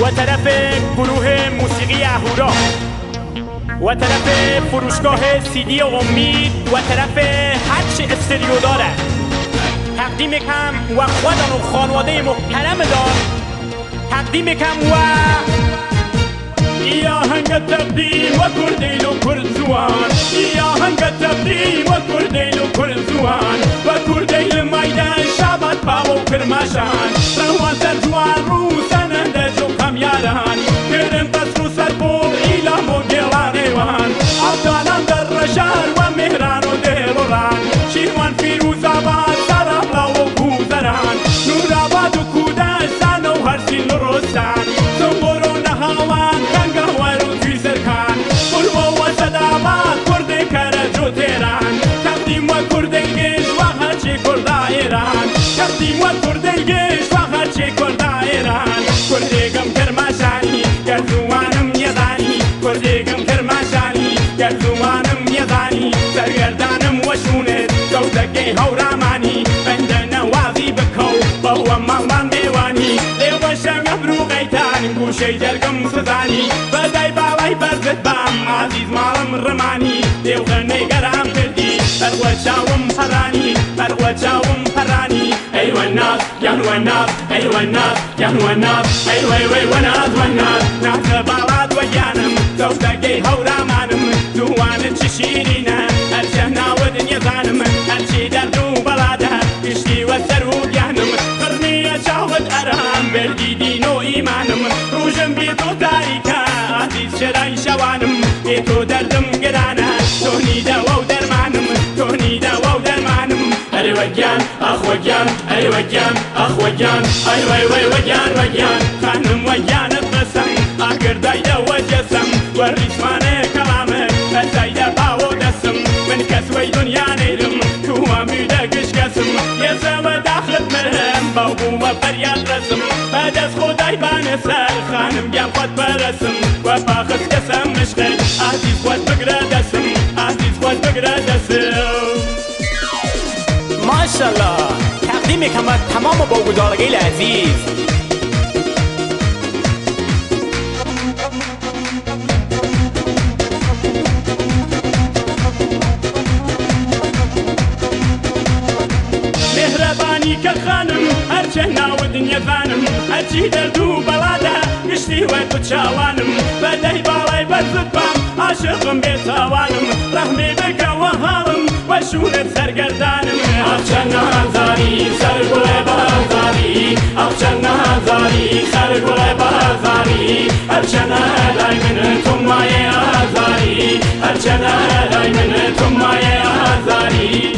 وطرف گروه موسیقی اهورا، و طرف فروشگاه CD امید، و طرف هرچی استریو داره تقدیم کم و خودم و خانواده محترم دار تقدیم کم و يا هنگ تقديم وكرديل وكرزوان، يا هنگ تقديم وكرديل وكرزوان، وكرديل ميدان شعبت باو كرماشان، روان سرجوان روسان اندجو كمياران، كرم قصر سربور إلى موديلان ايوان، عبدالان در رشار ومهران وديروران، شيروان فيروز آباد سرابلا وكوزران، نور آباد وكوداش سانو هرسين لروستان، زنبورو نهاوان تقدیم و کرد الجيش وهرچی کرد ایران کردگم کرماشانی گردوانم یزانی کردگم کرماشانی گردوانم یزانی سرگردانم وشونت دودگی هورامانی بند نوازی بکو بهو مالمان میوانی لیوشم ابرو غیتانی گوشه جرگم سزانی بدای بالای برزت بام عزیز مالم رمانی لیوغنی گرام کردی برگوشاوم پرانی برگوشاوم پرانی أيوة الناس يهنوا الناس أيوة الناس يهنوا الناس أيوة أيوة وناس والناس ناس بالاد ويانم زوجتي هورامانم دوان تشيرينا الجهنا ودنيا زانم الشي دردو بلادها يشتي وسرو يهنم قرنية شاود أرهام بردي دينو إيمانم روجم بيتو تاريكا عزيز شراي شوانم بيتو دردم قرانا توني دوا ودرمانم توني دوا ودرمانم أري وجان أخ وجان أي وجان أخ وجان أي وي وي وجان وجان خانم وجان القسم آخر دايدا وجسم والرسمان كلامه الزايدا باو دسم من كسوي دنيا نيرم كوا ميدا قش قسم يسوى داخل مرهم باو وبريال رسم هدس خداي بانسر خانم جام خد برسم وباخذ قسم مشغل عزيز خد بقرا دسم عزيز خد بقرا دسم ما شاء الله تقدیم کمر تمام با گزارگی عزیز مهربانی که خانم هرچه ناو دنیا زانم هرچی دردو بلاده گشتی و تو چاوانم بدهی بالای برزد بام عاشقم بیتاوانم رحمی بکه و حالم و شونت سرگردانم اخچن هزاری سرگل بازاری اخچن هزاری سرگل بازاری هرچن هدای من تو مایه هزاری هرچن هدای من تو مایه هزاری